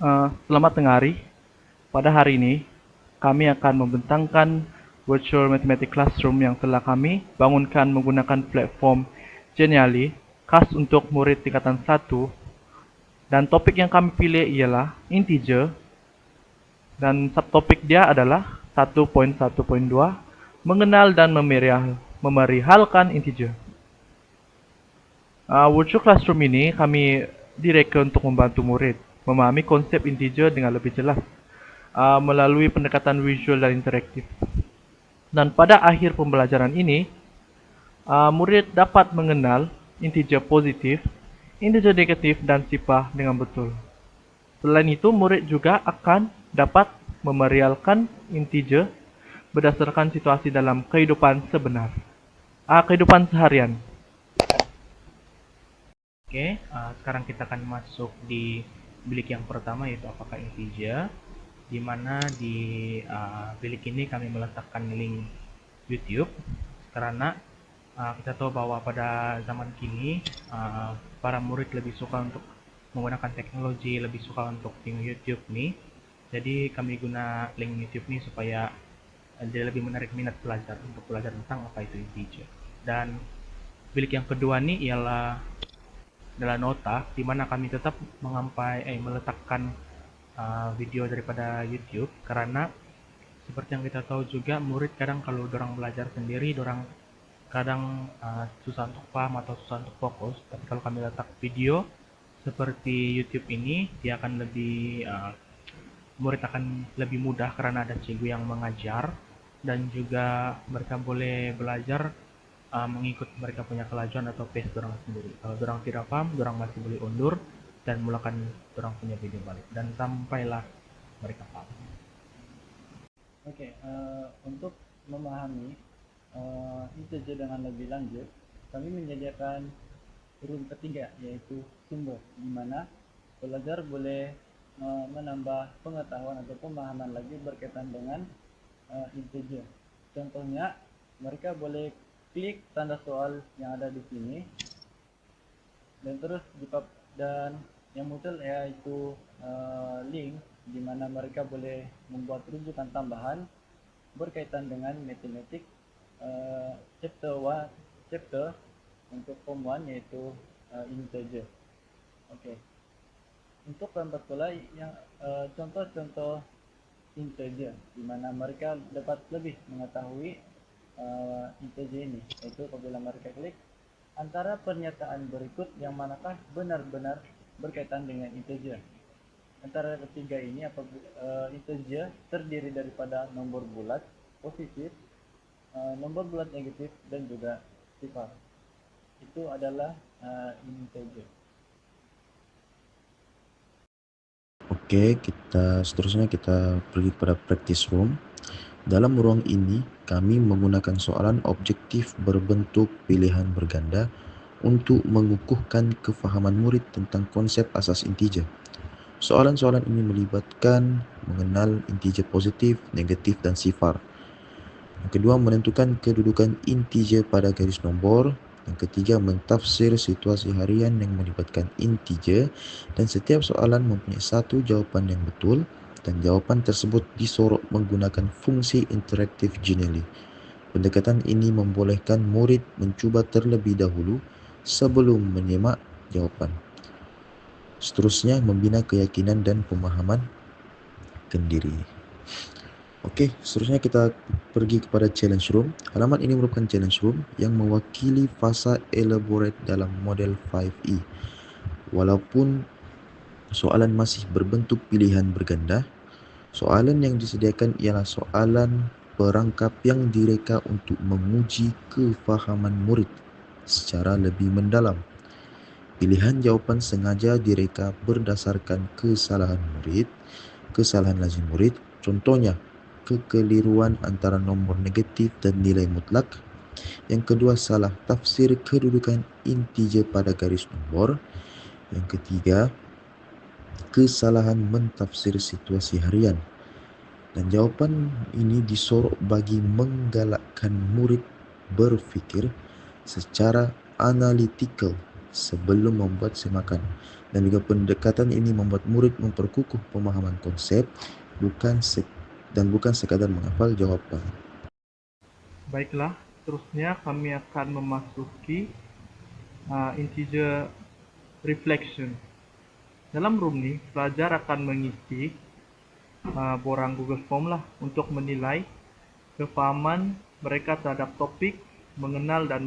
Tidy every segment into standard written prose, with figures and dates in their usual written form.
Selamat tengah hari. Pada hari ini, kami akan membentangkan virtual mathematics classroom yang telah kami bangunkan menggunakan platform Genially, khas untuk murid tingkatan 1. Dan topik yang kami pilih ialah integer. Dan subtopik dia adalah 1.1.2, mengenal dan memerihalkan integer. Virtual classroom ini kami direka untuk membantu murid memahami konsep integer dengan lebih jelas melalui pendekatan visual dan interaktif. Dan pada akhir pembelajaran ini, murid dapat mengenal integer positif, integer negatif, dan sifar dengan betul. Selain itu, murid juga akan dapat memerialkan integer berdasarkan situasi dalam kehidupan sebenar, kehidupan seharian. Oke, sekarang kita akan masuk di bilik yang pertama, yaitu apakah integer, di mana di bilik ini kami meletakkan link YouTube karena kita tahu bahwa pada zaman kini para murid lebih suka untuk menggunakan teknologi, lebih suka untuk tengok YouTube nih. Jadi kami guna link YouTube nih supaya dia lebih menarik minat pelajar untuk belajar tentang apa itu integer. Dan bilik yang kedua nih ialah adalah nota, di mana kami tetap meletakkan video daripada YouTube karena seperti yang kita tahu juga murid kadang kalau dorang belajar sendiri, dorang kadang susah untuk paham atau susah untuk fokus. Tapi kalau kami letak video seperti YouTube ini, dia akan lebih murid akan lebih mudah karena ada cikgu yang mengajar dan juga mereka boleh belajar mengikut mereka punya kelajuan atau pace dorang sendiri. Kalau dorang tidak paham, dorang masih boleh undur dan mulakan dorang punya video balik dan sampailah mereka paham. Untuk memahami integer dengan lebih lanjut, kami menyediakan room ketiga, yaitu sumber, di mana pelajar boleh menambah pengetahuan atau pemahaman lagi berkaitan dengan integer. Contohnya, mereka boleh klik tanda soal yang ada di sini dan terus dan yang muncul yaitu link di mana mereka boleh membuat rujukan tambahan berkaitan dengan matematik chapter untuk form 1, yaitu integer. Untuk keempat pula yang contoh-contoh integer di mana mereka dapat lebih mengetahui integer ini, yaitu apabila mereka klik antara pernyataan berikut yang manakah benar-benar berkaitan dengan integer. Antara ketiga ini, integer terdiri daripada nomor bulat positif, nomor bulat negatif, dan juga sifar. Itu adalah integer. Oke, seterusnya kita pergi pada practice room. Dalam ruang ini, kami menggunakan soalan objektif berbentuk pilihan berganda untuk mengukuhkan kefahaman murid tentang konsep asas integer. Soalan-soalan ini melibatkan mengenal integer positif, negatif, dan sifar. Yang kedua, menentukan kedudukan integer pada garis nombor. Yang ketiga, mentafsir situasi harian yang melibatkan integer, dan setiap soalan mempunyai satu jawapan yang betul dan jawapan tersebut disorot menggunakan fungsi interaktif Genially. Pendekatan ini membolehkan murid mencuba terlebih dahulu sebelum menyemak jawapan. Seterusnya, membina keyakinan dan pemahaman diri. Oke, seterusnya kita pergi kepada challenge room. Halaman ini merupakan challenge room yang mewakili fasa elaborate dalam model 5E. Walaupun soalan masih berbentuk pilihan berganda, soalan yang disediakan ialah soalan perangkap yang direka untuk menguji kefahaman murid secara lebih mendalam. Pilihan jawapan sengaja direka berdasarkan kesalahan lazim murid, contohnya kekeliruan antara nomor negatif dan nilai mutlak. Yang kedua, salah tafsir kedudukan integer pada garis nombor. Yang ketiga, kesalahan mentafsir situasi harian. Dan jawapan ini disorot bagi menggalakkan murid berfikir secara analytical sebelum membuat semakan. Dan juga pendekatan ini membuat murid memperkukuh pemahaman konsep dan bukan sekadar menghafal jawaban. Baiklah, seterusnya kami akan memasuki integer reflection. Dalam room ini, pelajar akan mengisi borang Google Form lah untuk menilai kefahaman mereka terhadap topik, mengenal dan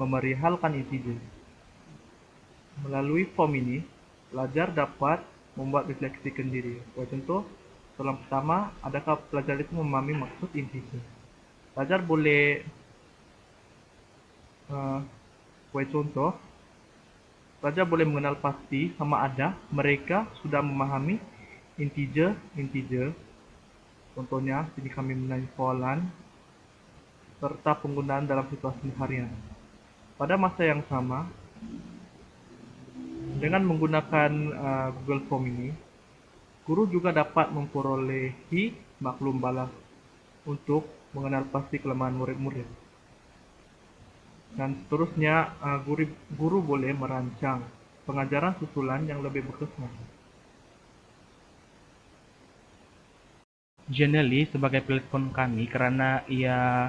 memerihalkan integer. Melalui form ini, pelajar dapat membuat refleksikan diri. Buat contoh, soalan pertama, adakah pelajar itu memahami maksud integer? Pelajar boleh buat contoh, pelajar boleh mengenal pasti sama ada mereka sudah memahami integer. Contohnya, sini kami menanya soalan serta penggunaan dalam situasi harian. Pada masa yang sama, dengan menggunakan Google Form ini, guru juga dapat memperolehi maklum balas untuk mengenal pasti kelemahan murid-murid. Dan seterusnya, guru boleh merancang pengajaran susulan yang lebih berkesan. Genially sebagai platform kami karena ia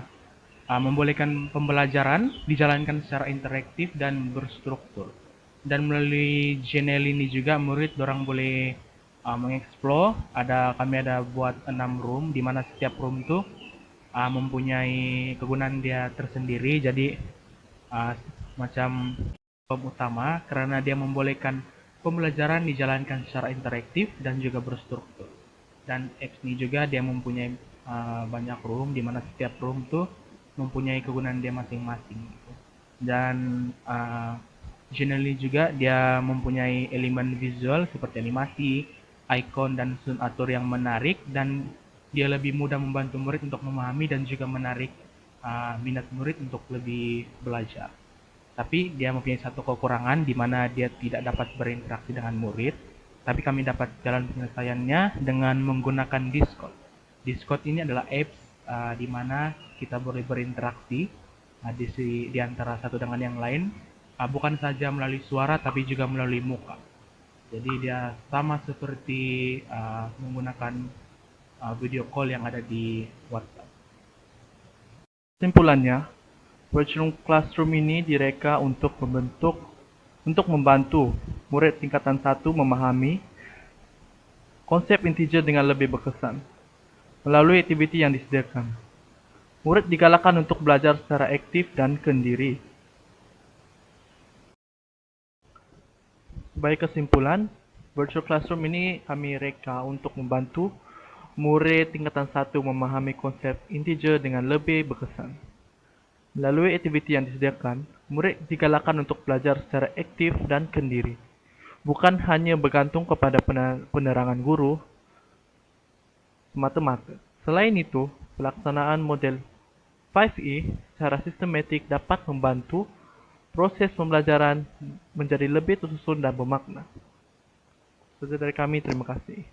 membolehkan pembelajaran dijalankan secara interaktif dan berstruktur. Dan melalui Genially ini juga murid dorang boleh mengeksplor. Kami ada buat 6 room, di mana setiap room itu mempunyai kegunaan dia tersendiri. Jadi macam room utama karena dia membolehkan pembelajaran dijalankan secara interaktif dan juga berstruktur. Dan X ini juga dia mempunyai banyak room, di mana setiap room tuh mempunyai kegunaan dia masing-masing. Dan generally juga dia mempunyai elemen visual seperti animasi, icon dan zoom atur yang menarik, dan dia lebih mudah membantu murid untuk memahami dan juga menarik minat murid untuk lebih belajar. Tapi dia mempunyai satu kekurangan di mana dia tidak dapat berinteraksi dengan murid. Tapi kami dapat jalan penyelesaiannya dengan menggunakan Discord. Discord ini adalah apps di mana kita boleh berinteraksi di antara satu dengan yang lain, bukan saja melalui suara tapi juga melalui muka. Jadi dia sama seperti menggunakan video call yang ada di WhatsApp. Kesimpulannya, Virtual Classroom ini direka untuk membantu murid tingkatan 1 memahami konsep integer dengan lebih berkesan. Melalui aktiviti yang disediakan, murid digalakkan untuk belajar secara aktif dan kendiri. Sebagai kesimpulan, Virtual Classroom ini kami reka untuk membantu murid tingkatan 1 memahami konsep integer dengan lebih berkesan. Melalui aktiviti yang disediakan, murid digalakkan untuk belajar secara aktif dan kendiri, bukan hanya bergantung kepada penerangan guru semata-mata. Selain itu, pelaksanaan model 5E secara sistematik dapat membantu proses pembelajaran menjadi lebih tersusun dan bermakna. Sekian dari kami, terima kasih.